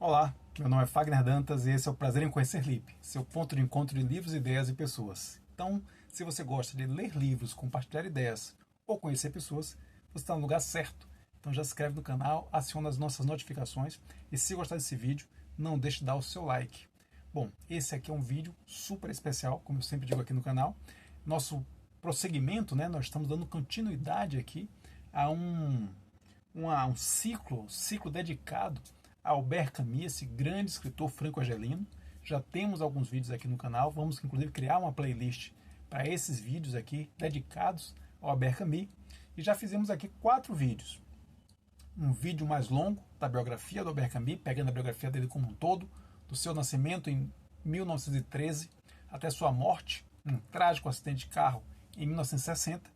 Olá, meu nome é Fagner Dantas e esse é o Prazer em Conhecer Lipe, seu ponto de encontro de livros, ideias e pessoas. Então, se você gosta de ler livros, compartilhar ideias ou conhecer pessoas, você está no lugar certo. Então já se inscreve no canal, aciona as nossas notificações e se gostar desse vídeo, não deixe de dar o seu like. Bom, esse aqui é um vídeo super especial, como eu sempre digo aqui no canal. Nosso prosseguimento, né? Nós estamos dando continuidade aqui a um ciclo dedicado a Albert Camus, esse grande escritor franco-argelino. Já temos alguns vídeos aqui no canal, vamos inclusive criar uma playlist para esses vídeos aqui dedicados ao Albert Camus. E já fizemos aqui 4 vídeos. Um vídeo mais longo da biografia do Albert Camus, pegando a biografia dele como um todo, do seu nascimento em 1913 até sua morte, um trágico acidente de carro em 1960.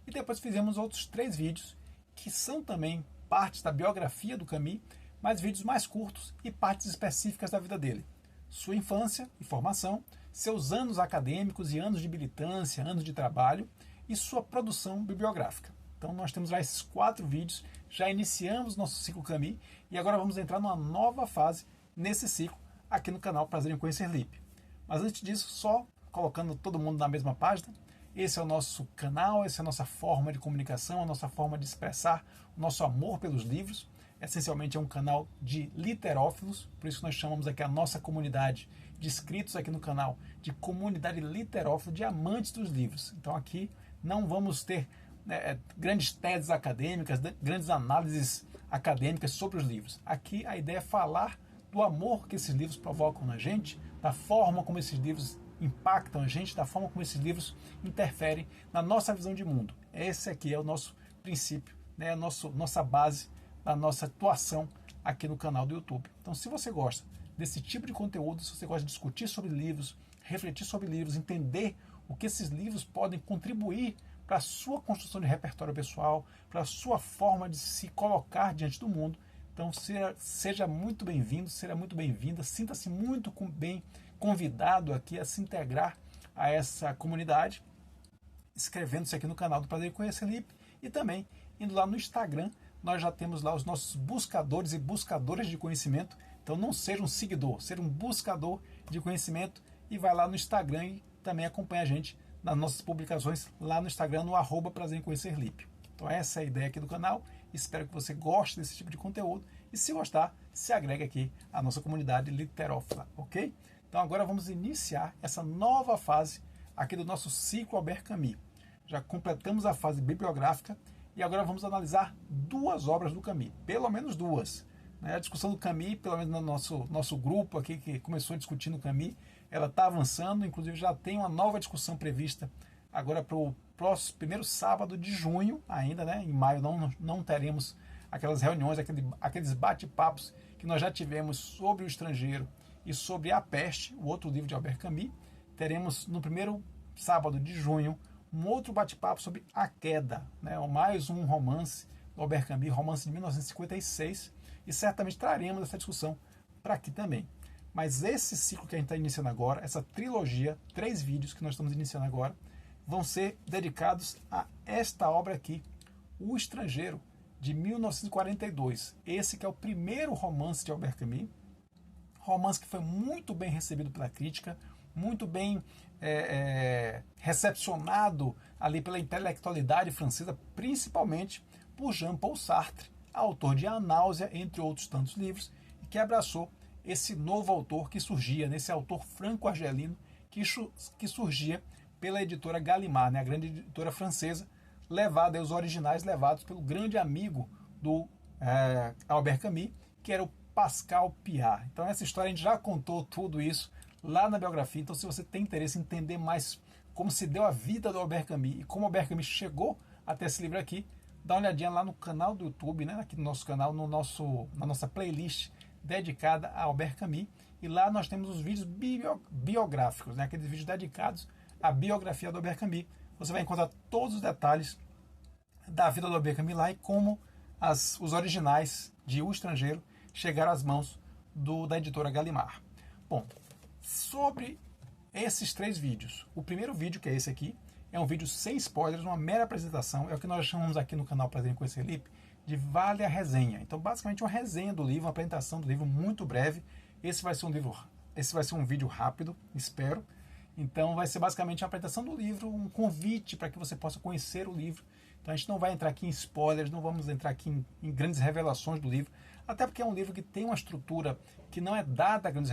E depois fizemos outros 3 vídeos que são também partes da biografia do Camus, mas vídeos mais curtos e partes específicas da vida dele. Sua infância e formação, seus anos acadêmicos e anos de militância, anos de trabalho e sua produção bibliográfica. Então nós temos lá esses 4 vídeos, já iniciamos nosso ciclo Camus e agora vamos entrar numa nova fase nesse ciclo aqui no canal Prazer em Conhecer Lipe. Mas antes disso, só colocando todo mundo na mesma página, esse é o nosso canal, essa é a nossa forma de comunicação, a nossa forma de expressar o nosso amor pelos livros. Essencialmente é um canal de literófilos, por isso nós chamamos aqui a nossa comunidade de inscritos aqui no canal de comunidade literófila, de amantes dos livros. Então aqui não vamos ter grandes teses acadêmicas, grandes análises acadêmicas sobre os livros. Aqui a ideia é falar do amor que esses livros provocam na gente, da forma como esses livros impactam a gente, da forma como esses livros interferem na nossa visão de mundo. Esse aqui é o nosso princípio, né, nossa base da nossa atuação aqui no canal do YouTube. Então, se você gosta desse tipo de conteúdo, se você gosta de discutir sobre livros, refletir sobre livros, entender o que esses livros podem contribuir para a sua construção de repertório pessoal, para a sua forma de se colocar diante do mundo, então seja muito bem-vindo, seja muito bem-vinda, sinta-se muito bem convidado aqui a se integrar a essa comunidade, inscrevendo-se aqui no canal do Prazer em Conhecer Lipe e também indo lá no Instagram. Nós já temos lá os nossos buscadores e buscadoras de conhecimento. Então não seja um seguidor, seja um buscador de conhecimento e vai lá no Instagram e também acompanha a gente nas nossas publicações lá no Instagram, no @Prazer em Conhecer Lipe. Então essa é a ideia aqui do canal. Espero que você goste desse tipo de conteúdo e se gostar, se agregue aqui à nossa comunidade literófila, ok? Então agora vamos iniciar essa nova fase aqui do nosso ciclo Albert Camus. Já completamos a fase bibliográfica e agora vamos analisar 2 obras do Camus, pelo menos 2. A discussão do Camus, pelo menos no nosso grupo aqui que começou discutindo o Camus, ela está avançando, inclusive já tem uma nova discussão prevista agora para o próximo primeiro sábado de junho ainda, né? Em maio não teremos aquelas reuniões, aqueles bate-papos que nós já tivemos sobre o estrangeiro e sobre A Peste, o outro livro de Albert Camus. Teremos no primeiro sábado de junho um outro bate-papo sobre A Queda, né? Mais um romance do Albert Camus, romance de 1956, e certamente traremos essa discussão para aqui também. Mas esse ciclo que a gente está iniciando agora, essa trilogia, 3 vídeos que nós estamos iniciando agora, vão ser dedicados a esta obra aqui, O Estrangeiro, de 1942. Esse que é o primeiro romance de Albert Camus, romance que foi muito bem recebido pela crítica, muito bem recepcionado ali pela intelectualidade francesa, principalmente por Jean-Paul Sartre, autor de A Náusea, entre outros tantos livros, e que abraçou esse novo autor que surgia, nesse autor franco-argelino que surgia pela editora Gallimard, né, a grande editora francesa, levada, os originais levados pelo grande amigo do Albert Camus, que era o Pascal Piat. Então essa história a gente já contou tudo isso lá na biografia, então se você tem interesse em entender mais como se deu a vida do Albert Camus e como o Albert Camus chegou até esse livro aqui, dá uma olhadinha lá no canal do YouTube, né, aqui no nosso canal, na nossa playlist dedicada a Albert Camus, e lá nós temos os vídeos biográficos, né, aqueles vídeos dedicados à biografia do Albert Camus. Você vai encontrar todos os detalhes da vida do Albert Camus lá e como os originais de O Estrangeiro chegaram às mãos da editora Gallimard. Bom, sobre esses 3 vídeos, o primeiro vídeo, que é esse aqui, é um vídeo sem spoilers, uma mera apresentação, é o que nós chamamos aqui no canal Prazer em Conhecer Lipe de Vale a Resenha. Então, basicamente, uma resenha do livro, uma apresentação do livro muito breve. Esse vai ser um vídeo rápido, espero. Então, vai ser basicamente uma apresentação do livro, um convite para que você possa conhecer o livro. Então, a gente não vai entrar aqui em spoilers, não vamos entrar aqui em grandes revelações do livro, até porque é um livro que tem uma estrutura que não é dada a grandes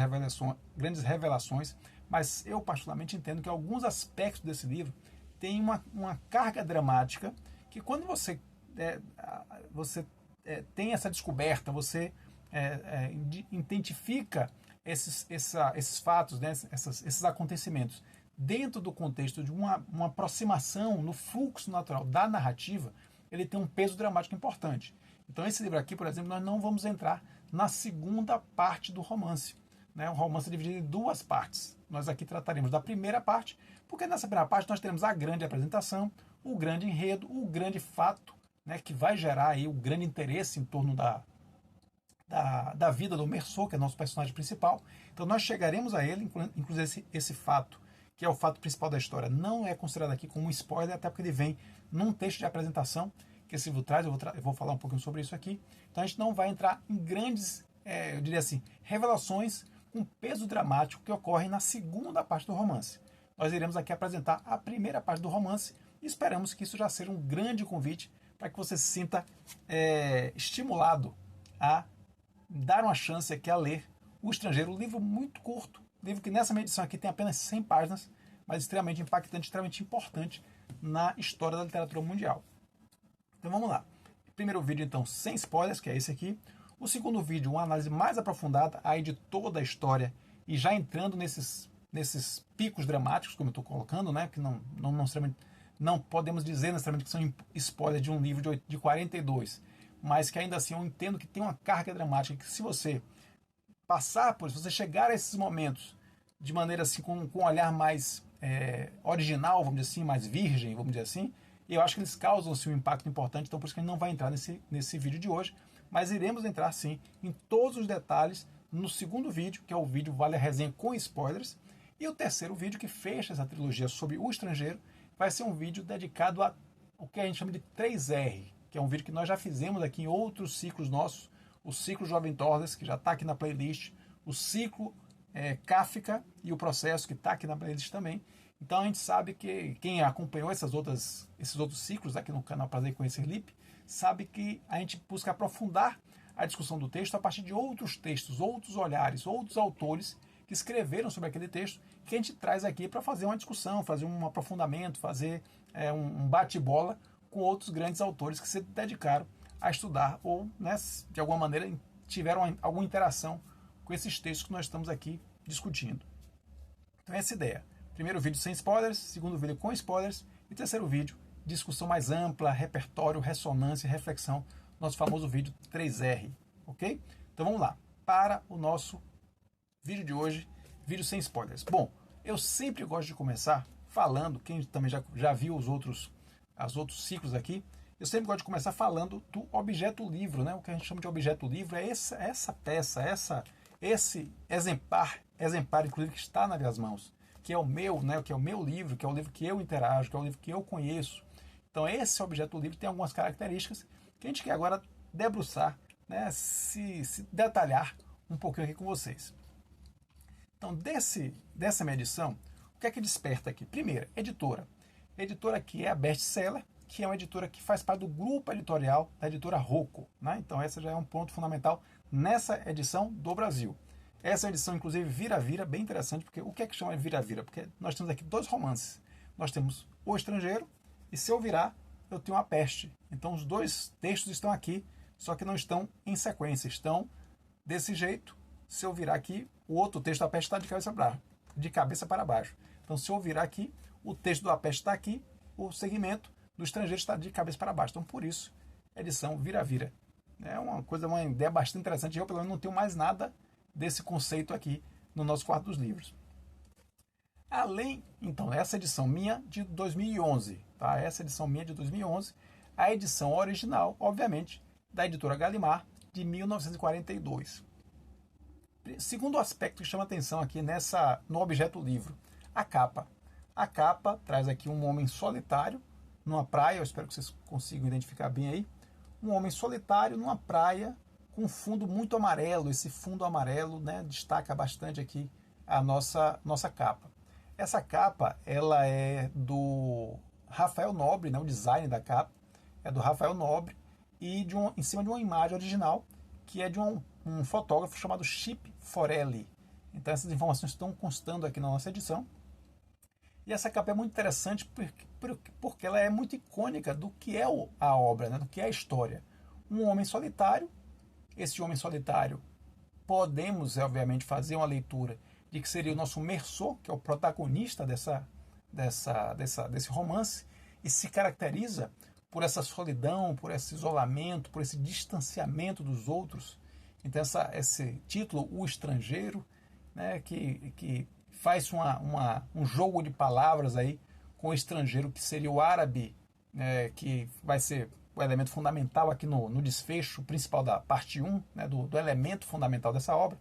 revelações, mas eu particularmente entendo que alguns aspectos desse livro têm uma carga dramática que quando você tem essa descoberta, você identifica esses fatos, né, esses acontecimentos dentro do contexto de uma aproximação no fluxo natural da narrativa, ele tem um peso dramático importante. Então esse livro aqui, por exemplo, nós não vamos entrar na segunda parte do romance. Né? O romance é dividido em duas partes. Nós aqui trataremos da primeira parte, porque nessa primeira parte nós teremos a grande apresentação, o grande enredo, o grande fato, né, que vai gerar aí o grande interesse em torno da vida do Meursault, que é nosso personagem principal. Então nós chegaremos a ele, inclusive esse fato, que é o fato principal da história, não é considerado aqui como um spoiler, até porque ele vem num texto de apresentação que esse livro traz, eu vou falar um pouquinho sobre isso aqui. Então a gente não vai entrar em grandes, eu diria assim, revelações com peso dramático que ocorrem na segunda parte do romance. Nós iremos aqui apresentar a primeira parte do romance e esperamos que isso já seja um grande convite para que você se sinta estimulado a dar uma chance aqui a ler O Estrangeiro, um livro muito curto, livro que nessa minha edição aqui tem apenas 100 páginas, mas extremamente impactante, extremamente importante na história da literatura mundial. Então vamos lá. Primeiro vídeo, então, sem spoilers, que é esse aqui. O segundo vídeo, uma análise mais aprofundada aí de toda a história e já entrando nesses picos dramáticos, como eu estou colocando, né, que não podemos dizer necessariamente que são spoilers de um livro de 42, mas que ainda assim eu entendo que tem uma carga dramática que se você passar por isso, se você chegar a esses momentos de maneira assim, com um olhar mais original, vamos dizer assim, mais virgem, vamos dizer assim, eu acho que eles causam assim, um impacto importante, então por isso que a gente não vai entrar nesse vídeo de hoje, mas iremos entrar sim em todos os detalhes no segundo vídeo, que é o vídeo Vale a Resenha com spoilers, e o terceiro vídeo que fecha essa trilogia sobre O Estrangeiro vai ser um vídeo dedicado a o que a gente chama de 3R, que é um vídeo que nós já fizemos aqui em outros ciclos nossos, o ciclo Jovem Torres, que já está aqui na playlist, o ciclo Kafka e o Processo, que está aqui na playlist também. Então a gente sabe que quem acompanhou esses outros ciclos aqui no canal Prazer em Conhecer Lippe, sabe que a gente busca aprofundar a discussão do texto a partir de outros textos, outros olhares, outros autores que escreveram sobre aquele texto, que a gente traz aqui para fazer uma discussão, fazer um aprofundamento, fazer um bate-bola com outros grandes autores que se dedicaram a estudar ou, né, de alguma maneira, tiveram alguma interação com esses textos que nós estamos aqui discutindo. Então essa é a ideia. Primeiro vídeo sem spoilers, segundo vídeo com spoilers e terceiro vídeo, discussão mais ampla, repertório, ressonância, reflexão, nosso famoso vídeo 3R, ok? Então vamos lá, para o nosso vídeo de hoje, vídeo sem spoilers. Bom, eu sempre gosto de começar falando, quem também já viu os outros ciclos aqui, eu sempre gosto de começar falando do objeto livro, né? O que a gente chama de objeto livro é essa peça, esse exemplar, inclusive, que está nas minhas mãos, que é o meu, né? Que é o meu livro, que é o livro que eu interajo, que é o livro que eu conheço. Então esse objeto livro tem algumas características que a gente quer agora debruçar, né? se detalhar um pouquinho aqui com vocês. Então dessa minha edição, o que é que desperta aqui? Primeiro, editora. Editora que é a Best Seller, que é uma editora que faz parte do grupo editorial da editora Rocco, né? Então essa já é um ponto fundamental nessa edição do Brasil. Essa edição, inclusive, vira-vira, bem interessante, porque o que é que chama de vira-vira? Porque nós temos aqui dois romances. Nós temos O Estrangeiro e Se Eu Virar, Eu Tenho a Peste. Então os dois textos estão aqui, só que não estão em sequência, estão desse jeito. Se eu virar aqui, o outro texto da Peste está de cabeça para baixo. Então se eu virar aqui, o texto da Peste está aqui, o segmento do Estrangeiro está de cabeça para baixo. Então por isso, edição vira-vira. É uma ideia bastante interessante. Eu, pelo menos, não tenho mais nada desse conceito aqui no nosso quarto dos livros. Além, então, essa edição minha de 2011, tá? Essa edição minha de 2011, a edição original, obviamente, da editora Gallimard, de 1942. Segundo aspecto que chama atenção aqui no objeto livro, a capa. A capa traz aqui um homem solitário, numa praia, eu espero que vocês consigam identificar bem aí, um homem solitário numa praia com um fundo muito amarelo. Esse fundo amarelo, né, destaca bastante aqui a nossa capa. Essa capa ela é do Rafael Nobre, né, o design da capa é do Rafael Nobre, e em cima de uma imagem original que é de um fotógrafo chamado Chip Forelli. Então essas informações estão constando aqui na nossa edição. E essa capa é muito interessante porque ela é muito icônica do que é a obra, né, do que é a história. Um homem solitário. Esse homem solitário, podemos, obviamente, fazer uma leitura de que seria o nosso Meursault, que é o protagonista desse romance, e se caracteriza por essa solidão, por esse isolamento, por esse distanciamento dos outros. Então, esse título, O Estrangeiro, né, que faz um jogo de palavras aí com o estrangeiro, que seria o árabe, que vai ser o elemento fundamental aqui no desfecho principal da parte 1, né, do elemento fundamental dessa obra.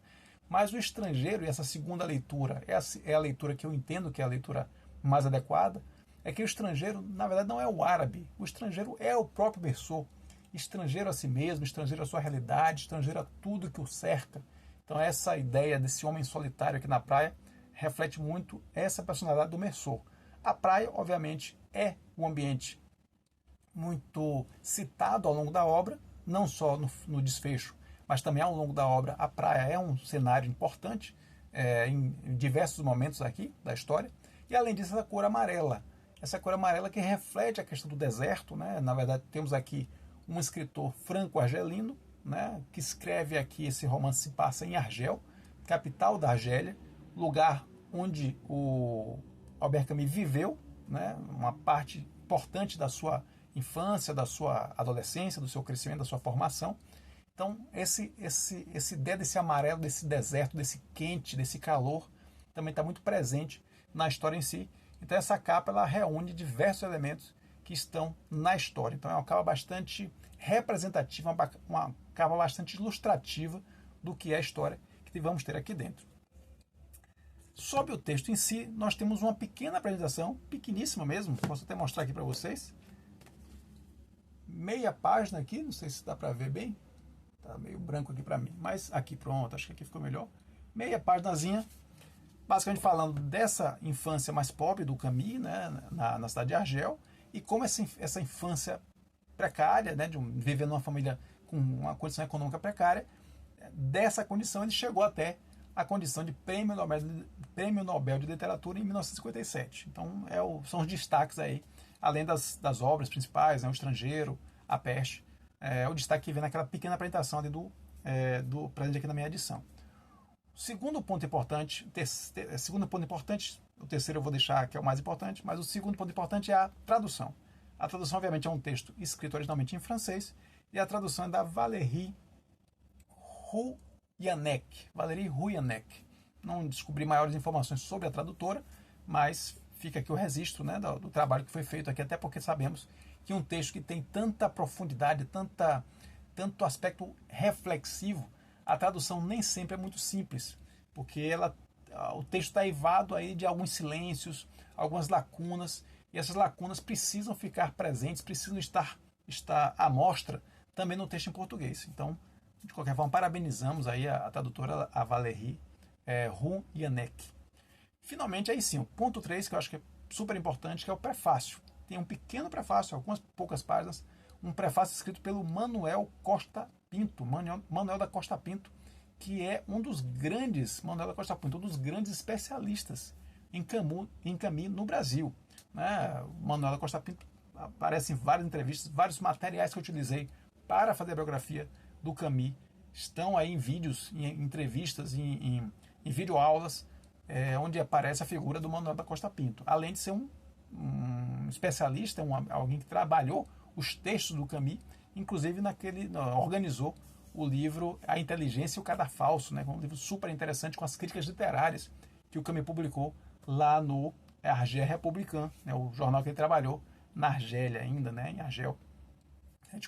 Mas o estrangeiro, e essa segunda leitura, é a leitura que eu entendo que é a leitura mais adequada, é que o estrangeiro, na verdade, não é o árabe. O estrangeiro é o próprio Meursault. Estrangeiro a si mesmo, estrangeiro à sua realidade, estrangeiro a tudo que o cerca. Então essa ideia desse homem solitário aqui na praia reflete muito essa personalidade do Meursault. A praia, obviamente, é um ambiente muito citado ao longo da obra, não só no desfecho, mas também ao longo da obra. A praia é um cenário importante em diversos momentos aqui da história. E além disso, essa cor amarela que reflete a questão do deserto, né? Na verdade, temos aqui um escritor franco-argelino, né, que escreve aqui, esse romance se passa em Argel, capital da Argélia, lugar onde o Albert Camus viveu, né, uma parte importante da sua infância, da sua adolescência, do seu crescimento, da sua formação. Então, essa ideia desse amarelo, desse deserto, desse quente, desse calor, também está muito presente na história em si. Então, essa capa ela reúne diversos elementos que estão na história. Então, é uma capa bastante representativa, uma capa bastante ilustrativa do que é a história que vamos ter aqui dentro. Sobre o texto em si, nós temos uma pequena apresentação, pequeníssima mesmo, posso até mostrar aqui para vocês. Meia página aqui, não sei se dá para ver bem, tá meio branco aqui para mim, mas aqui pronto, acho que aqui ficou melhor. Meia páginazinha, basicamente falando dessa infância mais pobre do Camus, né, na cidade de Argel, e como essa infância precária, né, de viver numa família com uma condição econômica precária, dessa condição ele chegou até a condição de Prêmio Nobel de Literatura em 1957. Então são os destaques aí, além das obras principais, né, O Estrangeiro, A Peste, o destaque que vem naquela pequena apresentação ali do presente aqui na minha edição. Segundo ponto importante, o terceiro eu vou deixar que é o mais importante, mas o segundo ponto importante é a tradução. A tradução, obviamente, é um texto escrito originalmente em francês, e a tradução é da Valérie Rouillanek. Não descobri maiores informações sobre a tradutora, mas fica aqui o registro, né, do trabalho que foi feito aqui, até porque sabemos que um texto que tem tanta profundidade, tanto aspecto reflexivo, a tradução nem sempre é muito simples, porque o texto está eivado aí de alguns silêncios, algumas lacunas, e essas lacunas precisam ficar presentes, precisam estar à mostra também no texto em português. Então, de qualquer forma, parabenizamos aí a tradutora, a Valérie Rouillanek. Finalmente, aí sim, o ponto 3, que eu acho que é super importante, que é o prefácio. Tem um pequeno prefácio, algumas poucas páginas, um prefácio escrito pelo Manuel Costa Pinto, Manuel da Costa Pinto, que é um dos grandes especialistas em Camus no Brasil. Né? O Manuel da Costa Pinto aparece em várias entrevistas, vários materiais que eu utilizei para fazer a biografia do Camus estão aí em vídeos, em entrevistas, em videoaulas, onde aparece a figura do Manuel da Costa Pinto, além de ser um especialista, alguém que trabalhou os textos do Camus, inclusive organizou o livro A Inteligência e o Cadafalso, né, um livro super interessante com as críticas literárias que o Camus publicou lá no Argel Republicain, né, o jornal que ele trabalhou na Argélia ainda, né, em Argel.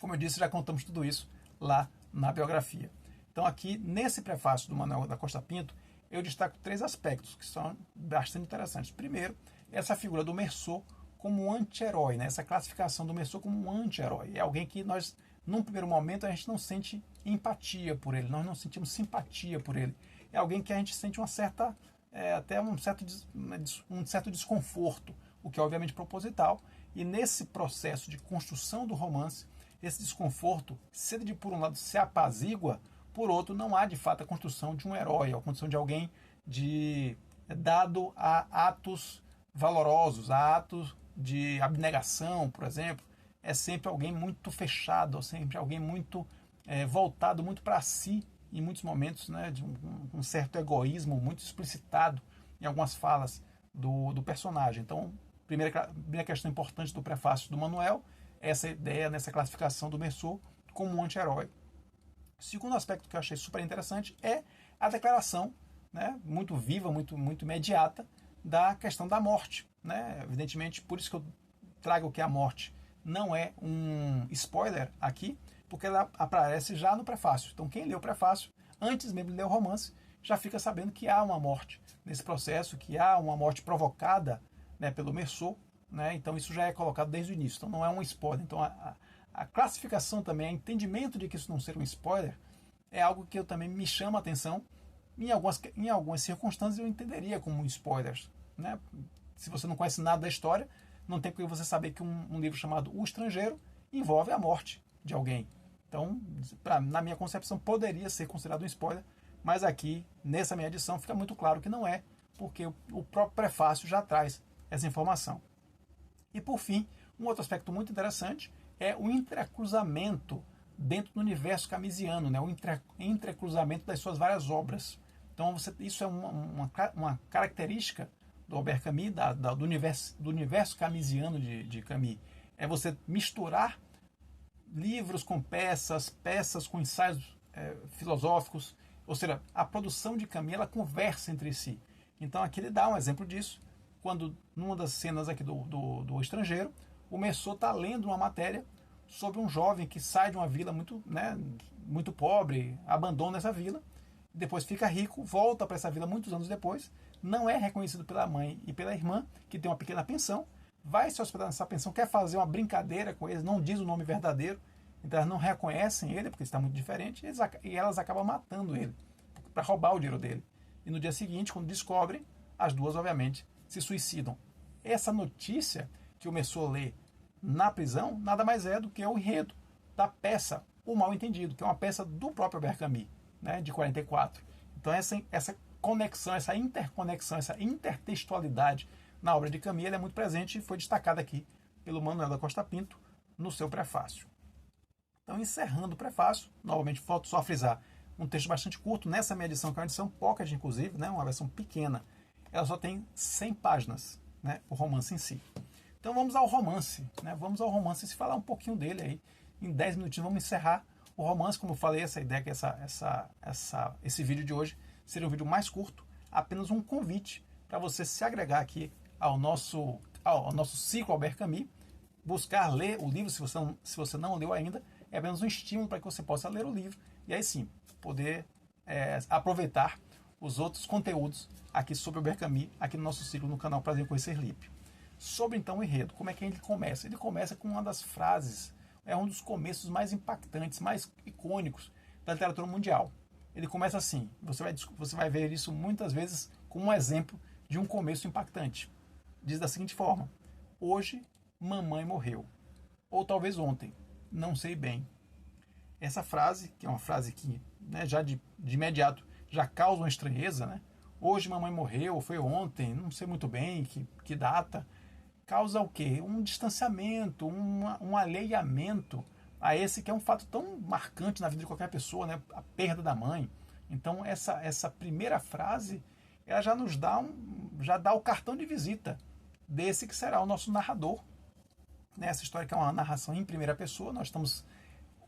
Como eu disse, já contamos tudo isso lá na biografia. Então aqui, nesse prefácio do Manuel da Costa Pinto, eu destaco 3 aspectos que são bastante interessantes. Primeiro, essa figura do Meursault como um anti-herói, né? Essa classificação do Meursault como um anti-herói. É alguém que nós num primeiro momento a gente não sente empatia por ele, nós não sentimos simpatia por ele. É alguém que a gente sente uma certa, até um certo desconforto, o que é obviamente proposital. E nesse processo de construção do romance, esse desconforto, se ele por um lado se apazigua, por outro não há de fato a construção de um herói, a construção de alguém dado a atos valorosos, a atos de abnegação, por exemplo. É sempre alguém muito fechado, sempre alguém muito voltado muito para si, em muitos momentos, né, de um certo egoísmo muito explicitado em algumas falas do personagem. Então, primeira questão importante do prefácio do Manuel, essa ideia, nessa classificação do Meursault como um anti-herói. Segundo aspecto que eu achei super interessante é a declaração, né, muito viva, muito imediata, da questão da morte. Né? Evidentemente, por isso que eu trago que a morte não é um spoiler aqui, porque ela aparece já no prefácio. Então, quem lê o prefácio, antes mesmo de ler o romance, já fica sabendo que há uma morte nesse processo, que há uma morte provocada, né, pelo Meursault, né? Então isso já é colocado desde o início, então não é um spoiler. Então a classificação também, o entendimento de que isso não ser um spoiler, é algo que eu também me chama a atenção. Em algumas circunstâncias eu entenderia como um spoiler, né? Se você não conhece nada da história, não tem por que você saber que um livro chamado O Estrangeiro envolve a morte de alguém. Então, na minha concepção, poderia ser considerado um spoiler, mas aqui, nessa minha edição, fica muito claro que não é, porque o próprio prefácio já traz essa informação. E por fim, um outro aspecto muito interessante é o entrecruzamento dentro do universo camisiano, né? O entrecruzamento das suas várias obras. Então isso é uma característica do Albert Camus, do universo camisiano de Camus. É você misturar livros com peças, peças com ensaios filosóficos, ou seja, a produção de Camus ela conversa entre si. Então aqui ele dá um exemplo disso, quando numa das cenas aqui do Estrangeiro, o Meursault está lendo uma matéria sobre um jovem que sai de uma vila muito pobre, abandona essa vila, depois fica rico, volta para essa vila muitos anos depois, não é reconhecido pela mãe e pela irmã, que tem uma pequena pensão, vai se hospedar nessa pensão, quer fazer uma brincadeira com eles, não diz o nome verdadeiro, então elas não reconhecem ele, porque está muito diferente, e elas acabam matando ele, para roubar o dinheiro dele. E no dia seguinte, quando descobrem, as duas, obviamente, se suicidam. Essa notícia que o Meursault lê na prisão, nada mais é do que o enredo da peça O Mal Entendido, que é uma peça do próprio Albert Camus, né, de 44. Então essa conexão, essa interconexão, essa intertextualidade na obra de Camus, ela é muito presente e foi destacada aqui pelo Manuel da Costa Pinto no seu prefácio. Então, encerrando o prefácio, novamente falta só frisar, um texto bastante curto, nessa minha edição, que é uma edição pocket, inclusive, né, uma versão pequena, ela só tem 100 páginas, né, o romance em si. Então vamos ao romance, né, vamos ao romance e se falar um pouquinho dele aí, em 10 minutinhos vamos encerrar o romance. Como eu falei, essa ideia que esse vídeo de hoje seria um vídeo mais curto, apenas um convite para você se agregar aqui ao nosso ciclo Albert Camus, buscar ler o livro, se você não leu ainda, é apenas um estímulo para que você possa ler o livro e aí sim poder aproveitar os outros conteúdos aqui sobre o Albert Camus, aqui no nosso ciclo no canal Prazer em Conhecer Lipe. Sobre então o enredo, como é que ele começa? Ele começa com uma das frases, é um dos começos mais impactantes, mais icônicos da literatura mundial. Ele começa assim, você vai ver isso muitas vezes como um exemplo de um começo impactante. Diz da seguinte forma: hoje mamãe morreu, ou talvez ontem, não sei bem. Essa frase, que é uma frase que, né, já de imediato já causa uma estranheza, né? Hoje mamãe morreu, foi ontem, não sei muito bem que data. Causa o quê? Um distanciamento, um alheiamento a esse que é um fato tão marcante na vida de qualquer pessoa, né? A perda da mãe. Então essa primeira frase, ela já nos dá já dá o cartão de visita desse que será o nosso narrador. Essa história que é uma narração em primeira pessoa, nós estamos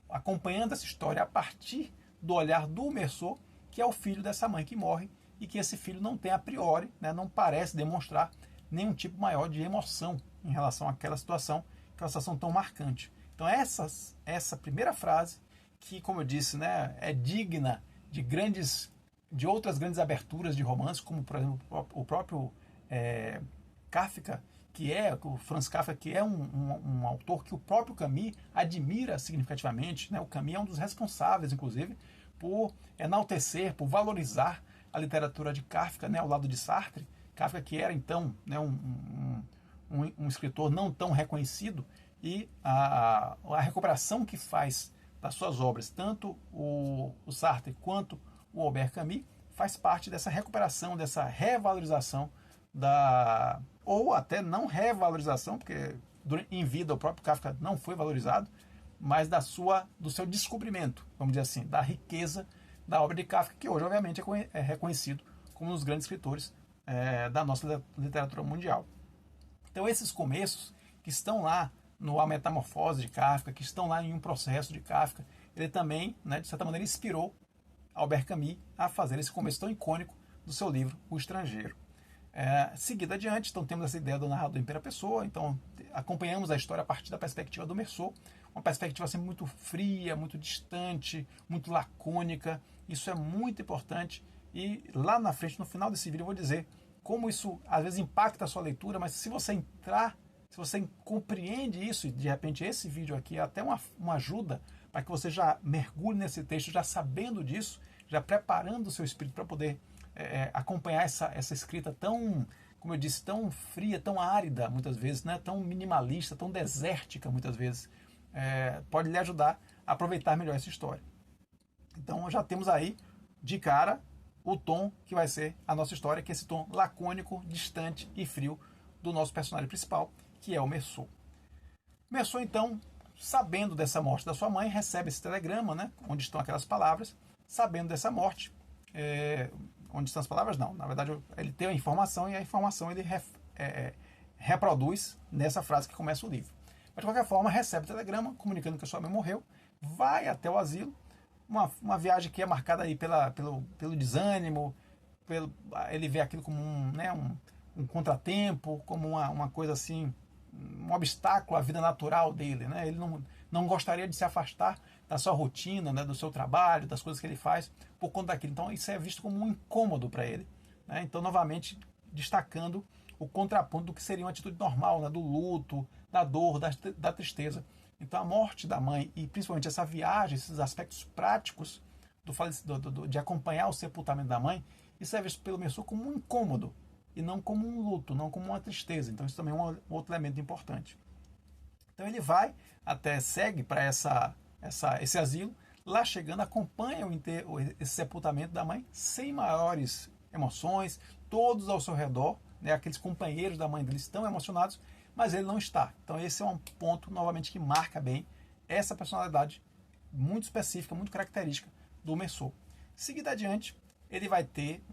acompanhando essa história a partir do olhar do Meursault, que é o filho dessa mãe que morre, e que esse filho não tem a priori, né, não parece demonstrar nenhum tipo maior de emoção em relação àquela situação, que é uma situação tão marcante. Então essa primeira frase, que como eu disse, né, é digna de outras grandes aberturas de romance, como por exemplo o próprio Kafka, que é o Franz Kafka, que é um autor que o próprio Camus admira significativamente, né? O Camus é um dos responsáveis, inclusive, por enaltecer, por valorizar a literatura de Kafka, né? Ao lado de Sartre. Kafka, que era então, né, um escritor não tão reconhecido, e a recuperação que faz das suas obras, tanto o Sartre quanto o Albert Camus, faz parte dessa recuperação, dessa revalorização ou até não revalorização, porque em vida o próprio Kafka não foi valorizado, mas do seu descobrimento, vamos dizer assim, da riqueza da obra de Kafka, que hoje obviamente é reconhecido como um dos grandes escritores da nossa literatura mundial. Então esses começos que estão lá no A Metamorfose de Kafka, que estão lá em Um Processo de Kafka, ele também, né, de certa maneira, inspirou Albert Camus a fazer esse começo tão icônico do seu livro O Estrangeiro. Seguido adiante, então temos essa ideia do narrador em primeira pessoa, então acompanhamos a história a partir da perspectiva do Meursault, uma perspectiva sempre muito fria, muito distante, muito lacônica. Isso é muito importante, e lá na frente, no final desse vídeo, eu vou dizer como isso às vezes impacta a sua leitura, mas se você compreende isso, e de repente esse vídeo aqui é até uma ajuda para que você já mergulhe nesse texto, já sabendo disso, já preparando o seu espírito para poder acompanhar essa escrita tão, como eu disse, tão fria, tão árida muitas vezes, né? Tão minimalista, tão desértica muitas vezes, pode lhe ajudar a aproveitar melhor essa história. Então já temos aí de cara o tom que vai ser a nossa história, que é esse tom lacônico, distante e frio do nosso personagem principal, que é o Meursault. Meursault, então, sabendo dessa morte da sua mãe, recebe esse telegrama, né, onde estão aquelas palavras. Sabendo dessa morte, onde estão as palavras? Não, na verdade ele tem a informação, e a informação ele reproduz nessa frase que começa o livro. Mas de qualquer forma, recebe o telegrama comunicando que a sua mãe morreu, vai até o asilo, uma viagem que é marcada aí pelo desânimo, ele vê aquilo como um contratempo, como uma coisa assim, um obstáculo à vida natural dele, né? Ele não gostaria de se afastar da sua rotina, né, do seu trabalho, das coisas que ele faz por conta daquilo. Então isso é visto como um incômodo para ele, né? Então, novamente, destacando o contraponto do que seria uma atitude normal, né, do luto, da dor, da tristeza. Então a morte da mãe, e principalmente essa viagem, esses aspectos práticos de acompanhar o sepultamento da mãe, isso é visto pelo Meursault como um incômodo, e não como um luto, não como uma tristeza. Então isso também é um outro elemento importante. Então ele segue para esse asilo, lá chegando, acompanha esse sepultamento da mãe sem maiores emoções, todos ao seu redor, né, aqueles companheiros da mãe dele estão emocionados, mas ele não está. Então esse é um ponto, novamente, que marca bem essa personalidade muito específica, muito característica do Meursault. Seguida adiante, ele vai ter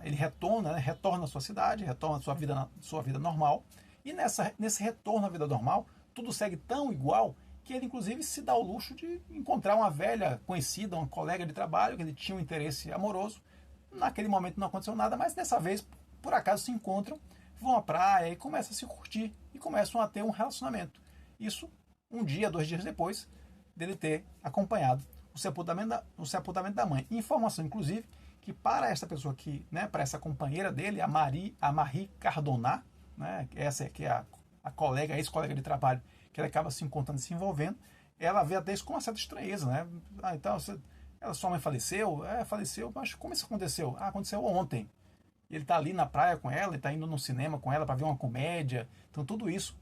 ele retorna à sua cidade, retorna à sua vida normal, e nesse retorno à vida normal, tudo segue tão igual que ele, inclusive, se dá o luxo de encontrar uma velha conhecida, uma colega de trabalho, que ele tinha um interesse amoroso. Naquele momento não aconteceu nada, mas dessa vez, por acaso, se encontram, vão à praia e começam a se curtir e começam a ter um relacionamento. Isso 1 dia, 2 dias depois dele ter acompanhado o sepultamento da mãe. Informação, inclusive, que para essa pessoa aqui, né, para essa companheira dele, a Marie Cardonnat, né, essa que é a colega, a ex-colega de trabalho, que ele acaba se encontrando e se envolvendo, ela vê até isso com uma certa estranheza, né? Então, sua mãe faleceu? Faleceu, mas como isso aconteceu? Aconteceu ontem. Ele está ali na praia com ela, ele está indo no cinema com ela para ver uma comédia. Então tudo isso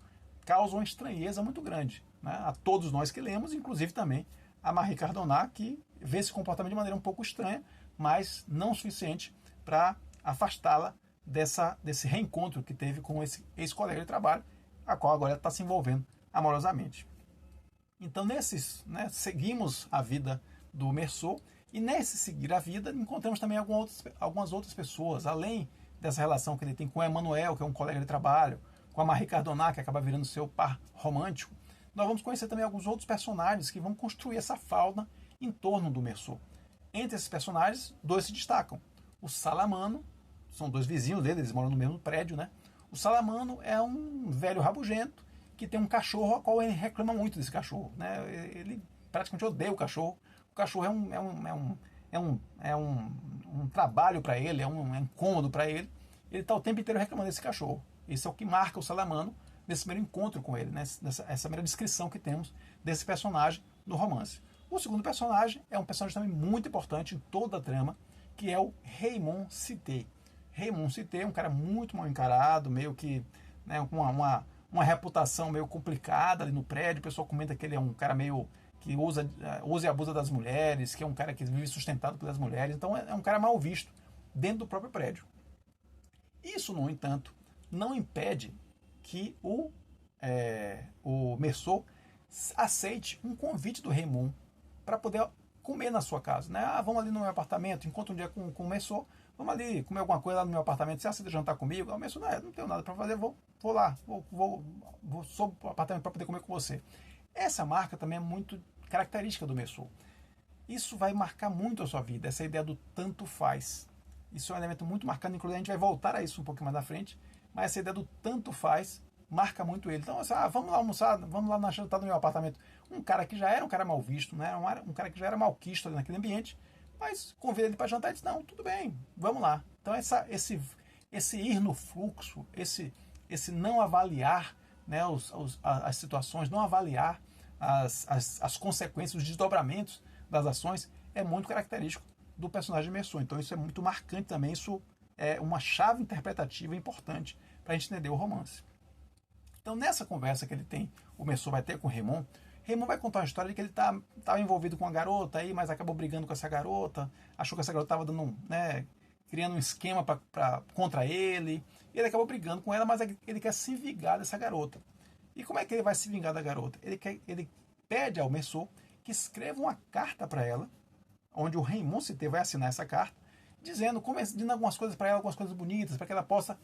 causa uma estranheza muito grande, né, a todos nós que lemos, inclusive também a Marie Cardonnat, que vê esse comportamento de maneira um pouco estranha, mas não o suficiente para afastá-la desse reencontro que teve com esse ex-colega de trabalho, a qual agora está se envolvendo amorosamente. Então, seguimos a vida do Meursault, e nesse seguir a vida encontramos também algumas outras pessoas, além dessa relação que ele tem com o Emmanuel, que é um colega de trabalho, com a Marie Cardonnat, que acaba virando seu par romântico. Nós vamos conhecer também alguns outros personagens que vão construir essa fauna em torno do Meursault. Entre esses personagens, 2 se destacam. O Salamano, são 2 vizinhos dele, eles moram no mesmo prédio, né? O Salamano é um velho rabugento que tem um cachorro ao qual ele reclama muito desse cachorro, né? Ele praticamente odeia o cachorro. O cachorro é um trabalho para ele, é um incômodo para ele. Ele está o tempo inteiro reclamando desse cachorro. Isso é o que marca o Salamano nesse primeiro encontro com ele, né? Essa primeira descrição que temos desse personagem no romance. O segundo personagem é um personagem também muito importante em toda a trama, que é o Raymond Cité. Raymond Cité é um cara muito mal encarado, meio que, né, com uma reputação meio complicada ali no prédio. O pessoal comenta que ele é um cara meio que usa e abusa das mulheres, que é um cara que vive sustentado pelas mulheres. Então é um cara mal visto dentro do próprio prédio. Isso, no entanto, não impede que o Meursault aceite um convite do Raymond para poder comer na sua casa, né? Ah, vamos ali no meu apartamento, encontra um dia com o Meursault, vamos ali comer alguma coisa lá no meu apartamento, você aceita jantar comigo? O Meursault, não tenho nada para fazer, vou lá, vou sob o apartamento para poder comer com você. Essa marca também é muito característica do Meursault. Isso vai marcar muito a sua vida, essa ideia do tanto faz. Isso é um elemento muito marcante, inclusive a gente vai voltar a isso um pouquinho mais na frente, mas essa ideia do tanto faz marca muito ele. Então, assim, vamos lá almoçar, vamos lá na jantar do meu apartamento. Um cara que já era um cara mal visto, né? Um cara que já era malquisto ali naquele ambiente, mas convida ele para jantar e diz, não, tudo bem, vamos lá. Então, esse ir no fluxo, esse não avaliar, né, as situações, não avaliar as consequências, os desdobramentos das ações, é muito característico do personagem Meursault. Então isso é muito marcante também, isso é uma chave interpretativa importante para a gente entender o romance. Então nessa conversa que ele tem, o Meursault vai ter com o Raymond vai contar uma história de que ele estava envolvido com uma garota aí, mas acabou brigando com essa garota, achou que essa garota estava dando, né, criando um esquema contra ele, e ele acabou brigando com ela, mas ele quer se vingar dessa garota. E como é que ele vai se vingar da garota? Ele pede ao Meursault que escreva uma carta para ela, onde o Raymond Cité vai assinar essa carta, dizendo algumas coisas para ela, algumas coisas bonitas, para que ela possa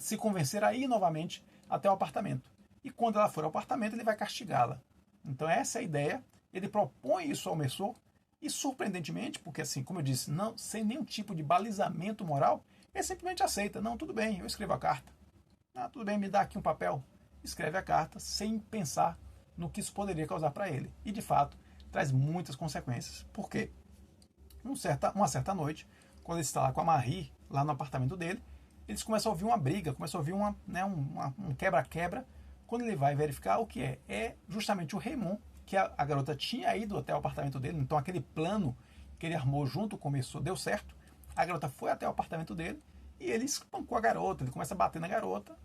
se convencer a ir novamente até o apartamento. E quando ela for ao apartamento, ele vai castigá-la. Então essa é a ideia, ele propõe isso ao Meursault, e surpreendentemente, porque assim, como eu disse, não, sem nenhum tipo de balizamento moral, ele simplesmente aceita. Não, tudo bem, eu escrevo a carta. Ah, tudo bem, me dá aqui um papel. Escreve a carta sem pensar no que isso poderia causar para ele. E de fato, traz muitas consequências. Por quê? Uma certa noite, quando ele está lá com a Marie, lá no apartamento dele, eles começam a ouvir uma briga, começam a ouvir um quebra-quebra. Quando ele vai verificar o que é justamente o Raymond, que a garota tinha ido até o apartamento dele, então aquele plano que ele armou junto com o Meursault deu certo. A garota foi até o apartamento dele e ele espancou a garota, ele começa a bater na garota.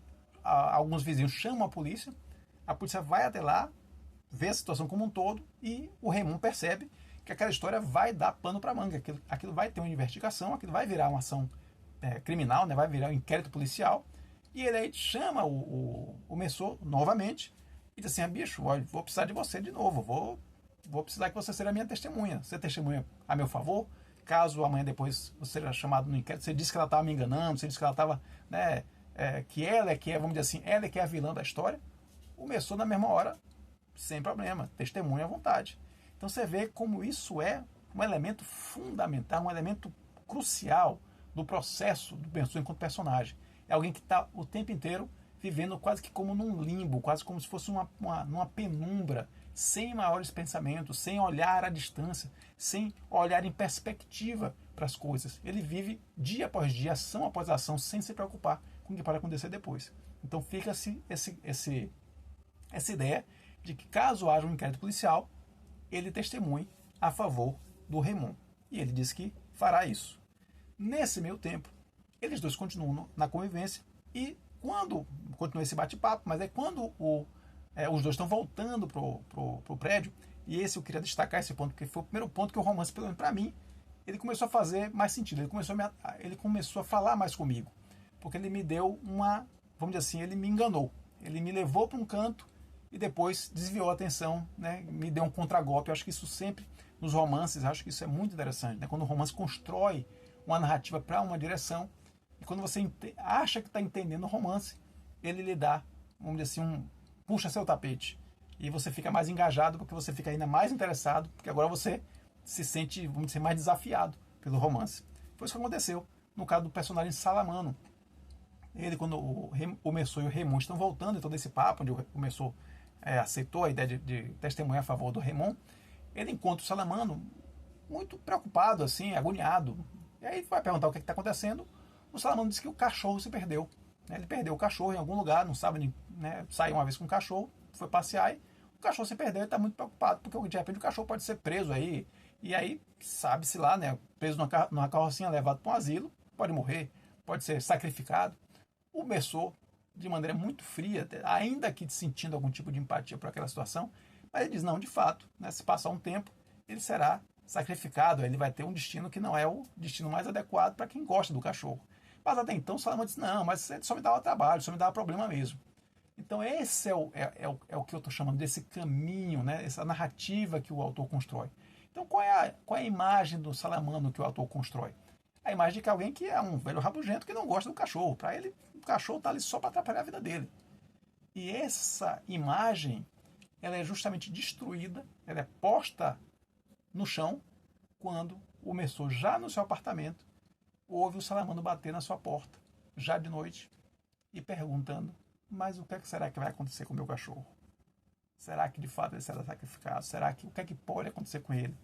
Alguns vizinhos chamam a polícia vai até lá, vê a situação como um todo e o Raymond percebe que aquela história vai dar pano para manga, aquilo vai ter uma investigação, aquilo vai virar uma ação criminal, né, vai virar um inquérito policial, e ele aí chama o Meursault novamente e diz assim, bicho, vou precisar de você de novo, vou precisar que você seja a minha testemunha, você testemunha a meu favor, caso amanhã depois você seja chamado no inquérito, você disse que ela estava me enganando, você disse que ela estava, né, que ela vamos dizer assim, ela é que é a vilã da história. O Meursault na mesma hora, sem problema, testemunha à vontade. Então você vê como isso é um elemento fundamental, um elemento crucial do processo do Meursault enquanto personagem. É alguém que está o tempo inteiro vivendo quase que como num limbo, quase como se fosse numa penumbra, sem maiores pensamentos, sem olhar à distância, sem olhar em perspectiva para as coisas. Ele vive dia após dia, ação após ação, sem se preocupar com o que pode acontecer depois. Então fica-se essa ideia de que caso haja um inquérito policial, ele testemunhe a favor do Raymond. E ele diz que fará isso. Nesse meio tempo, eles dois continuam na convivência e quando continua esse bate-papo, mas é quando os dois estão voltando pro prédio, e esse eu queria destacar esse ponto, porque foi o primeiro ponto que o romance, pelo menos para mim, ele começou a fazer mais sentido, ele começou a falar mais comigo, porque ele me deu vamos dizer assim, ele me enganou, ele me levou para um canto e depois desviou a atenção, né, me deu um contragolpe. Eu acho que isso sempre, nos romances, acho que isso é muito interessante, né, quando o romance constrói uma narrativa para uma direção, e quando você acha que está entendendo o romance, ele lhe dá, vamos dizer assim, puxa seu tapete. E você fica mais engajado, porque você fica ainda mais interessado, porque agora você se sente, vamos dizer, mais desafiado pelo romance. Foi isso que aconteceu no caso do personagem Salamano. Ele, quando o Meursault e o Raymond estão voltando em todo esse papo, onde o Meursault aceitou a ideia de testemunhar a favor do Raymond, ele encontra o Salamano muito preocupado, assim, agoniado. E aí vai perguntar o que está acontecendo. O Salamano diz que o cachorro se perdeu. né? Ele perdeu o cachorro em algum lugar, não sabe, né? Saiu uma vez com o cachorro, foi passear e o cachorro se perdeu e está muito preocupado, porque de repente o cachorro pode ser preso aí, e aí sabe-se lá, né? Preso numa carrocinha, levado para um asilo, pode morrer, pode ser sacrificado. O Merceau, de maneira muito fria, ainda que sentindo algum tipo de empatia por aquela situação, mas ele diz, não, de fato, né, se passar um tempo, ele será sacrificado, ele vai ter um destino que não é o destino mais adequado para quem gosta do cachorro. Mas até então, Salomão diz, não, mas ele só me dava trabalho, só me dava problema mesmo. Então esse é o que eu estou chamando desse caminho, né, essa narrativa que o autor constrói. Então qual é a imagem do Salamano que o autor constrói? A imagem de alguém que é um velho rabugento que não gosta do cachorro. Para ele, o cachorro está ali só para atrapalhar a vida dele. E essa imagem, ela é justamente destruída, ela é posta no chão quando o Merceau, já no seu apartamento, ouve o Salamano bater na sua porta, já de noite, e perguntando, mas o que, será que vai acontecer com o meu cachorro? Será que de fato ele será sacrificado? O que é que pode acontecer com ele?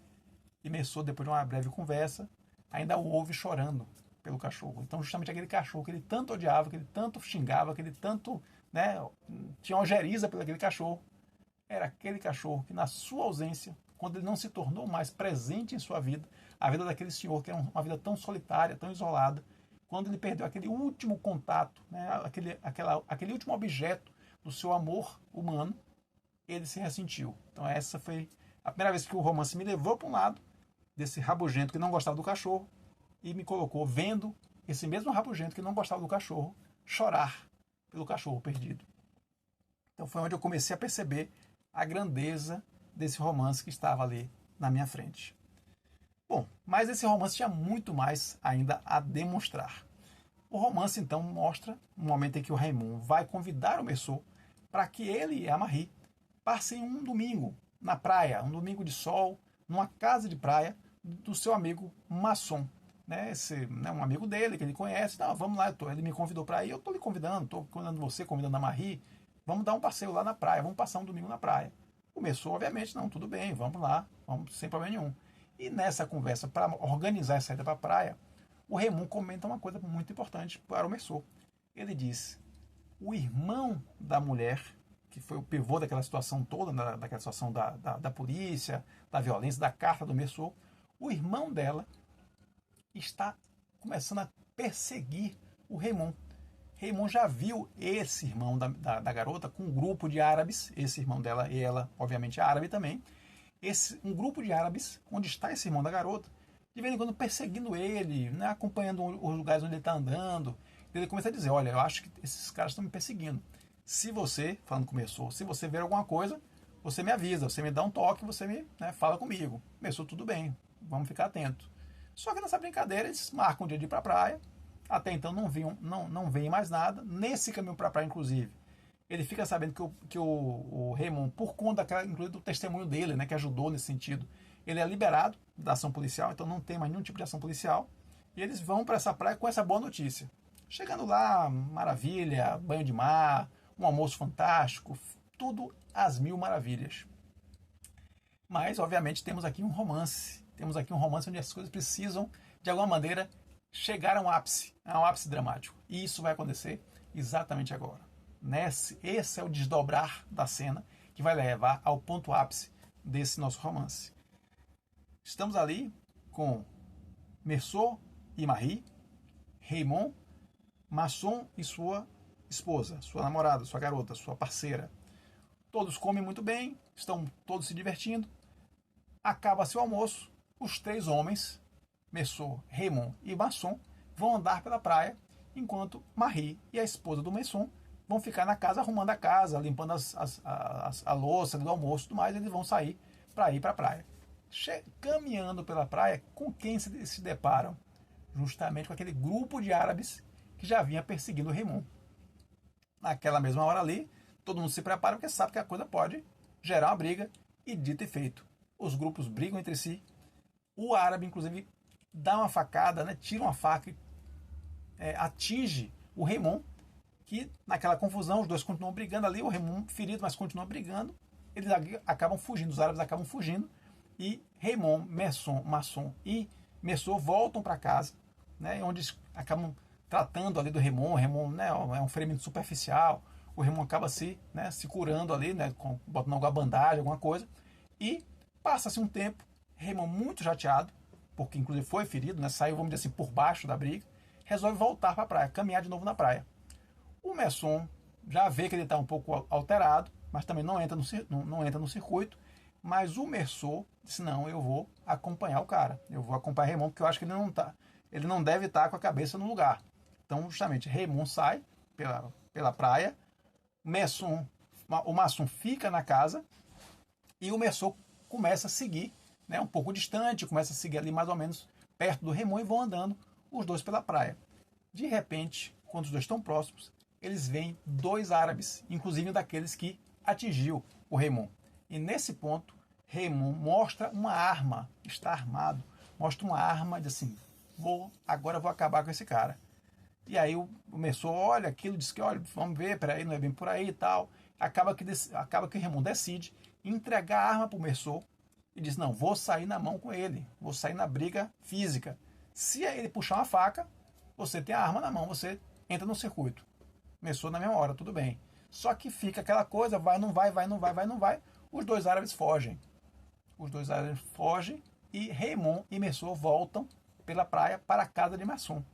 E Merceau, depois de uma breve conversa, ainda o ouve chorando pelo cachorro. Então, justamente aquele cachorro que ele tanto odiava, que ele tanto xingava, que ele tanto, né, tinha ojeriza pelo aquele cachorro, era aquele cachorro que, na sua ausência, quando ele não se tornou mais presente em sua vida, a vida daquele senhor, que era uma vida tão solitária, tão isolada, quando ele perdeu aquele último contato, né, aquele último objeto do seu amor humano, ele se ressentiu. Então essa foi a primeira vez que o romance me levou para um lado, desse rabugento que não gostava do cachorro, e me colocou vendo esse mesmo rabugento que não gostava do cachorro chorar pelo cachorro perdido. Então foi onde eu comecei a perceber a grandeza desse romance que estava ali na minha frente. Bom, mas esse romance tinha muito mais ainda a demonstrar. O romance então mostra um momento em que o Raymond vai convidar o Merceau para que ele e a Marie passem um domingo na praia, um domingo de sol, numa casa de praia do seu amigo Masson, né? Um amigo dele que ele conhece. Tá, vamos lá, ele me convidou para ir, eu estou lhe convidando, estou convidando você, convidando a Marie, vamos dar um passeio lá na praia, vamos passar um domingo na praia. O Merceau, obviamente, não, tudo bem, vamos lá, vamos sem problema nenhum. E nessa conversa, para organizar a saída para a praia, o Raymond comenta uma coisa muito importante para o Merceau. Ele diz, o irmão da mulher, que foi o pivô daquela situação toda, daquela situação da polícia, da violência, da carta do Merceau, o irmão dela está começando a perseguir o Raymond. Raymond já viu esse irmão da garota com um grupo de árabes, esse irmão dela e ela, obviamente, é árabe também, um grupo de árabes, onde está esse irmão da garota, de vez em quando perseguindo ele, né, acompanhando os lugares onde ele está andando. Ele começa a dizer, olha, eu acho que esses caras estão me perseguindo. Se você, falando com o Merceau, se você ver alguma coisa, você me avisa, você me dá um toque, você me fala comigo. Merceau, tudo bem, vamos ficar atento. Só que nessa brincadeira eles marcam um dia de ir para a praia, até então não veem mais nada. Nesse caminho para a praia, inclusive, ele fica sabendo que o Raymond, por conta inclusive do testemunho dele, né, que ajudou nesse sentido, ele é liberado da ação policial, então não tem mais nenhum tipo de ação policial, e eles vão para essa praia com essa boa notícia. Chegando lá, maravilha, banho de mar, um almoço fantástico, tudo às mil maravilhas. Mas, obviamente, temos aqui um romance onde as coisas precisam, de alguma maneira, chegar a um ápice dramático. E isso vai acontecer exatamente agora. Esse é o desdobrar da cena que vai levar ao ponto ápice desse nosso romance. Estamos ali com Merceau e Marie, Raymond, Masson e sua esposa, sua namorada, sua garota, sua parceira. Todos comem muito bem, estão todos se divertindo. Acaba-se o almoço, os três homens, Merceau, Raymond e Masson, vão andar pela praia, enquanto Marie e a esposa do Masson vão ficar na casa, arrumando a casa, limpando a louça do almoço e tudo mais. Eles vão sair para ir para a praia. Caminhando pela praia, com quem se deparam? Justamente com aquele grupo de árabes que já vinha perseguindo o Raymond. Naquela mesma hora ali, todo mundo se prepara porque sabe que a coisa pode gerar uma briga, e dito e feito. Os grupos brigam entre si. O árabe, inclusive, dá uma facada, né, tira uma faca e atinge o Raymond, que naquela confusão os dois continuam brigando ali, o Raymond ferido, mas continua brigando. Eles acabam fugindo, os árabes acabam fugindo, e Raymond, Masson e Merceau voltam para casa, né, onde acabam tratando ali do Remon. O Remon, né, é um ferimento superficial, o Remon acaba se curando ali, né, botando alguma bandagem, alguma coisa, e passa-se um tempo, Remon muito chateado, porque inclusive foi ferido, né, saiu, vamos dizer assim, por baixo da briga, resolve voltar para a praia, caminhar de novo na praia. O Messon já vê que ele está um pouco alterado, mas também não entra no circuito, mas o Merceau disse, não, eu vou acompanhar o cara, eu vou acompanhar Raymond, porque eu acho que ele não deve estar com a cabeça no lugar. Então, justamente, Raymond sai pela praia, o Masson fica na casa, e o Merceau começa a seguir, né, um pouco distante, começa a seguir ali mais ou menos perto do Raymond, e vão andando os dois pela praia. De repente, quando os dois estão próximos, eles veem dois árabes, inclusive daqueles que atingiu o Raymond. E nesse ponto, Raymond mostra uma arma, está armado, mostra uma arma, diz assim, agora vou acabar com esse cara. E aí o Merceau olha aquilo, diz que, olha, vamos ver, peraí, não é bem por aí e tal. Acaba que Raymond decide entregar a arma para o Merceau e diz, não, vou sair na mão com ele, vou sair na briga física. Se ele puxar uma faca, você tem a arma na mão, você entra no circuito. Começou na mesma hora, tudo bem. Só que fica aquela coisa, vai, não vai, vai, não vai, vai, não vai. Os dois árabes fogem. Os dois árabes fogem e Raymond e Merceau voltam pela praia para a casa de Masson. O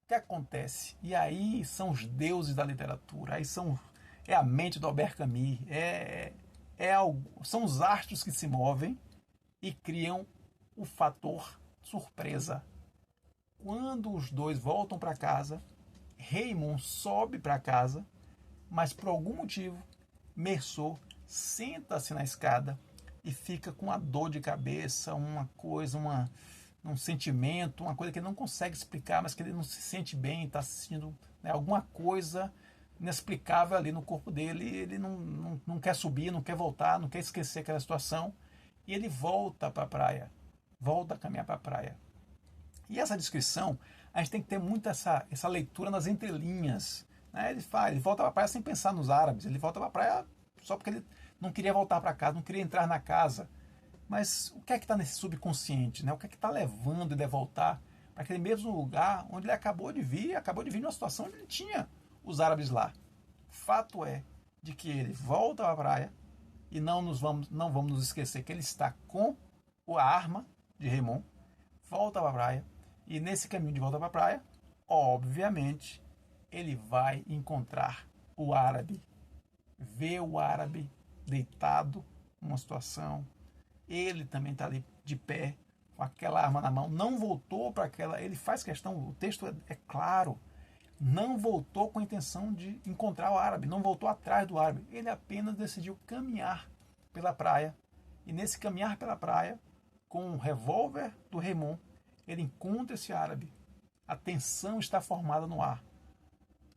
que acontece? E aí são os deuses da literatura, aí é a mente do Albert Camus, são os astros que se movem e criam o fator surpresa. Quando os dois voltam para casa, Raymond sobe para casa, mas por algum motivo, Merceau senta-se na escada e fica com uma dor de cabeça, uma coisa, um sentimento, uma coisa que ele não consegue explicar, mas que ele não se sente bem, está sentindo, né, alguma coisa inexplicável ali no corpo dele, ele não quer subir, não quer voltar, não quer esquecer aquela situação, e ele volta para a praia, volta a caminhar para a praia. E essa descrição, a gente tem que ter muito essa leitura nas entrelinhas. Né? Ele volta para a praia sem pensar nos árabes, ele volta para a praia só porque ele não queria voltar para casa, não queria entrar na casa. Mas o que é que está nesse subconsciente? Né? O que é que está levando ele a voltar para aquele mesmo lugar onde ele acabou de vir numa situação onde ele tinha os árabes lá? Fato é de que ele volta para a praia e não vamos nos esquecer que ele está com a arma de Raymond, volta para a praia, e nesse caminho de volta para a praia, obviamente, ele vai encontrar o árabe, vê o árabe deitado numa situação, ele também está ali de pé, com aquela arma na mão, não voltou para aquela, ele faz questão, o texto é claro, não voltou com a intenção de encontrar o árabe, não voltou atrás do árabe, ele apenas decidiu caminhar pela praia, e nesse caminhar pela praia, com o revólver do Raymond, ele encontra esse árabe. A tensão está formada no ar.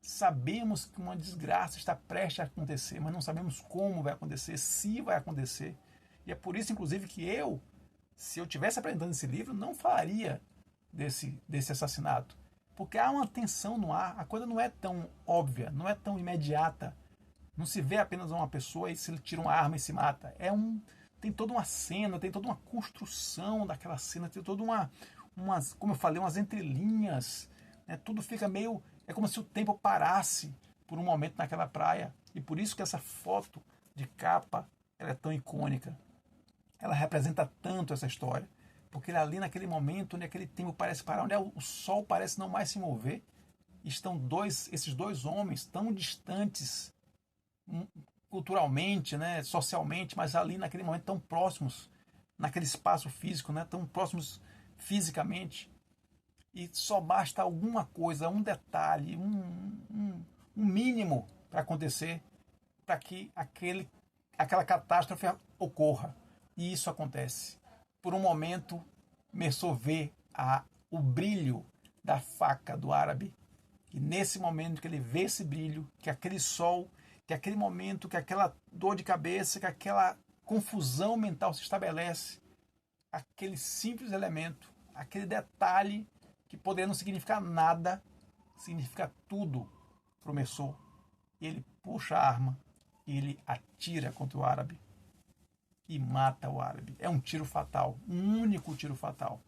Sabemos que uma desgraça está prestes a acontecer, mas não sabemos como vai acontecer, se vai acontecer. E é por isso, inclusive, que se eu estivesse apresentando esse livro, não falaria desse assassinato. Porque há uma tensão no ar, a coisa não é tão óbvia, não é tão imediata. Não se vê apenas uma pessoa e se ele tira uma arma e se mata. Tem toda uma cena, tem toda uma construção daquela cena, tem toda como eu falei, umas entrelinhas, né? Tudo fica meio, é como se o tempo parasse por um momento naquela praia, e por isso que essa foto de capa, ela é tão icônica, ela representa tanto essa história, porque ali naquele momento, onde aquele tempo parece parar, onde o sol parece não mais se mover, estão esses dois homens tão distantes, culturalmente, né, socialmente, mas ali naquele momento tão próximos, naquele espaço físico, né, tão próximos fisicamente, e só basta alguma coisa, um detalhe, um mínimo para acontecer, para que aquela catástrofe ocorra. E isso acontece. Por um momento, Merceau vê o brilho da faca do árabe, e nesse momento que ele vê esse brilho, que aquele sol, que aquele momento, que aquela dor de cabeça, que aquela confusão mental se estabelece, aquele simples elemento, aquele detalhe que poderia não significar nada, significa tudo para o Merceau. Ele puxa a arma e ele atira contra o árabe e mata o árabe. É um tiro fatal, um único tiro fatal.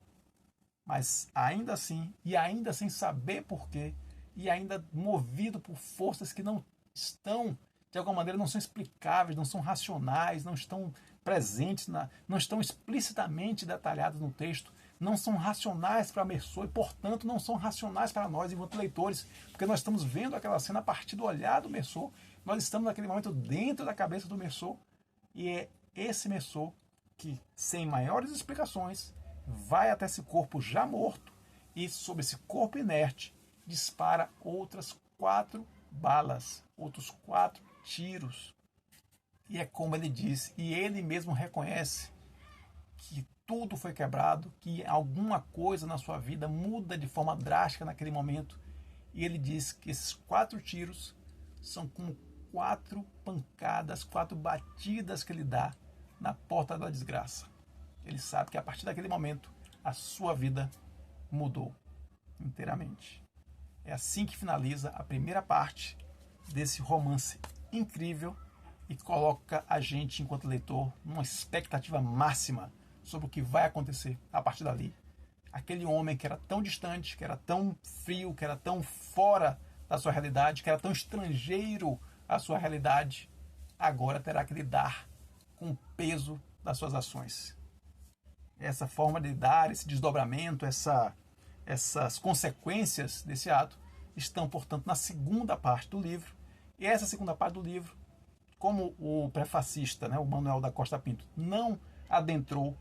Mas ainda assim, e ainda sem saber porquê, e ainda movido por forças que não estão, de alguma maneira, não são explicáveis, não são racionais, não estão presentes, não estão explicitamente detalhadas no texto, não são racionais para Meursault e, portanto, não são racionais para nós, enquanto leitores, porque nós estamos vendo aquela cena a partir do olhar do Meursault, nós estamos naquele momento dentro da cabeça do Meursault, e é esse Meursault que, sem maiores explicações, vai até esse corpo já morto e, sobre esse corpo inerte, dispara outras 4 balas, outros 4 tiros. E é como ele diz, e ele mesmo reconhece que tudo foi quebrado, que alguma coisa na sua vida muda de forma drástica naquele momento. E ele diz que esses 4 tiros são como 4 pancadas, 4 batidas que ele dá na porta da desgraça. Ele sabe que a partir daquele momento a sua vida mudou inteiramente. É assim que finaliza a primeira parte desse romance incrível e coloca a gente, enquanto leitor, numa expectativa máxima sobre o que vai acontecer a partir dali. Aquele homem que era tão distante, que era tão frio, que era tão fora da sua realidade, que era tão estrangeiro à sua realidade, agora terá que lidar com o peso das suas ações. Essa forma de lidar, esse desdobramento, essas consequências desse ato estão, portanto, na segunda parte do livro. E essa segunda parte do livro, como o prefacista, o Manuel da Costa Pinto, não adentrou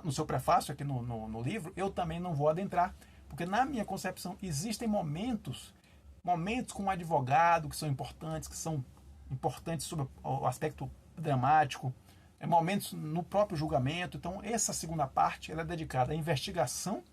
no seu prefácio aqui no livro, eu também não vou adentrar, porque na minha concepção existem momentos com o advogado que são importantes sobre o aspecto dramático, momentos no próprio julgamento. Então essa segunda parte ela é dedicada à investigação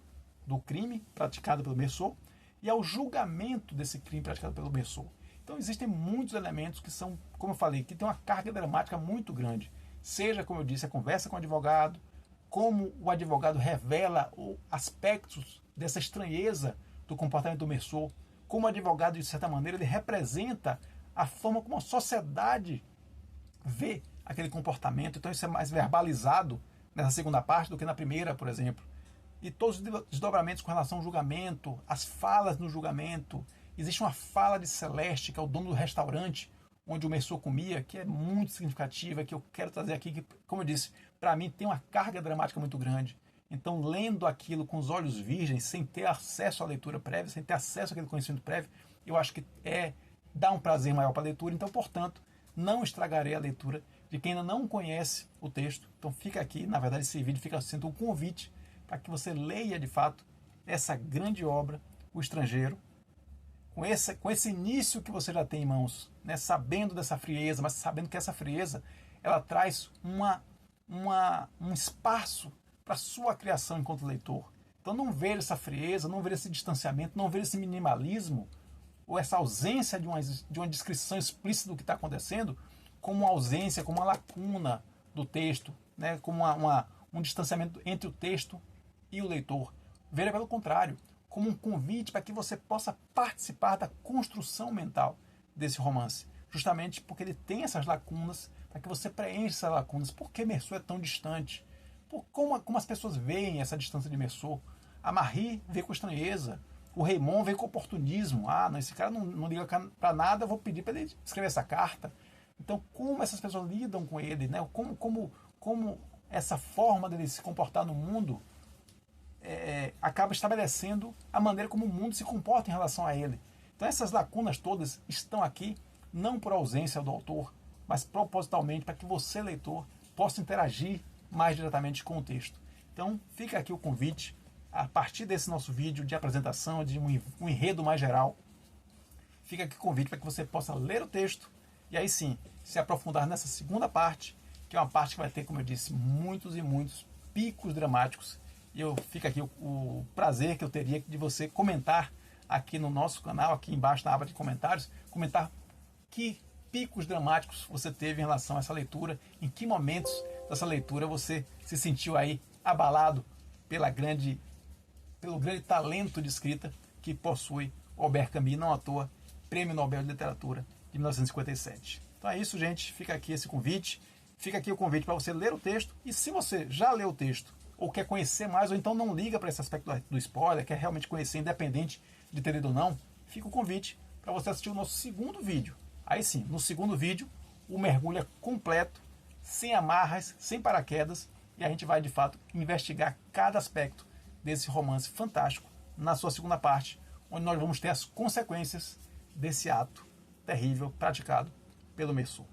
do crime praticado pelo Meursault e ao julgamento desse crime praticado pelo Meursault. Então existem muitos elementos que são, como eu falei, que tem uma carga dramática muito grande. Seja, como eu disse, a conversa com o advogado, como o advogado revela aspectos dessa estranheza do comportamento do Meursault, como o advogado, de certa maneira, ele representa a forma como a sociedade vê aquele comportamento. Então isso é mais verbalizado nessa segunda parte do que na primeira, por exemplo. E todos os desdobramentos com relação ao julgamento, as falas no julgamento. Existe uma fala de Celeste, que é o dono do restaurante onde o Meursault comia, que é muito significativa, que eu quero trazer aqui, que, como eu disse, para mim tem uma carga dramática muito grande. Então, lendo aquilo com os olhos virgens, sem ter acesso à leitura prévia, sem ter acesso àquele conhecimento prévio, eu acho que dá um prazer maior para a leitura. Então, portanto, não estragarei a leitura de quem ainda não conhece o texto. Então, fica aqui, na verdade, esse vídeo fica sendo um convite para que você leia, de fato, essa grande obra, O Estrangeiro, com esse início que você já tem em mãos, sabendo dessa frieza, mas sabendo que essa frieza ela traz um espaço para a sua criação enquanto leitor. Então não veja essa frieza, não veja esse distanciamento, não veja esse minimalismo ou essa ausência de uma descrição explícita do que está acontecendo como uma ausência, como uma lacuna do texto, como um distanciamento entre o texto e o leitor. Veja pelo contrário, como um convite para que você possa participar da construção mental desse romance, justamente porque ele tem essas lacunas, para que você preencha essas lacunas. Por que Meursault é tão distante? Como as pessoas veem essa distância de Meursault? A Marie vê com estranheza, o Raymond vê com oportunismo. Não, esse cara não liga para nada, eu vou pedir para ele escrever essa carta. Então, como essas pessoas lidam com ele, como essa forma dele se comportar no mundo acaba estabelecendo a maneira como o mundo se comporta em relação a ele. Então essas lacunas todas estão aqui, não por ausência do autor, mas propositalmente para que você, leitor, possa interagir mais diretamente com o texto. Então fica aqui o convite, a partir desse nosso vídeo de apresentação, de um enredo mais geral, fica aqui o convite para que você possa ler o texto e aí sim, se aprofundar nessa segunda parte, que é uma parte que vai ter, como eu disse, muitos e muitos picos dramáticos. E fica aqui o prazer que eu teria de você comentar aqui no nosso canal, aqui embaixo na aba de comentários, comentar que picos dramáticos você teve em relação a essa leitura, em que momentos dessa leitura você se sentiu aí abalado pelo grande talento de escrita que possui Albert Camus, não à toa, Prêmio Nobel de Literatura de 1957. Então é isso, gente, fica aqui esse convite, fica aqui o convite para você ler o texto, e se você já leu o texto, ou quer conhecer mais, ou então não liga para esse aspecto do spoiler, quer realmente conhecer, independente de ter lido ou não, fica o convite para você assistir o nosso segundo vídeo. Aí sim, no segundo vídeo, o mergulho é completo, sem amarras, sem paraquedas, e a gente vai de fato investigar cada aspecto desse romance fantástico na sua segunda parte, onde nós vamos ter as consequências desse ato terrível praticado pelo Mersum.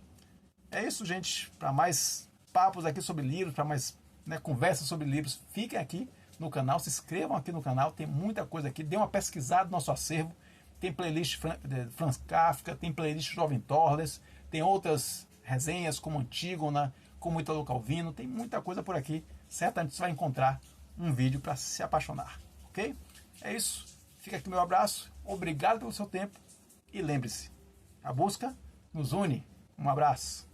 É isso, gente. Para mais papos aqui sobre livros, para mais conversas sobre livros, fiquem aqui no canal, se inscrevam aqui no canal, tem muita coisa aqui, dê uma pesquisada no nosso acervo, tem playlist Franz Kafka, tem playlist Jovem Torles, tem outras resenhas como Antígona, como Italo Calvino, tem muita coisa por aqui, certamente você vai encontrar um vídeo para se apaixonar, ok? É isso, fica aqui meu abraço, obrigado pelo seu tempo e lembre-se, a busca nos une. Um abraço.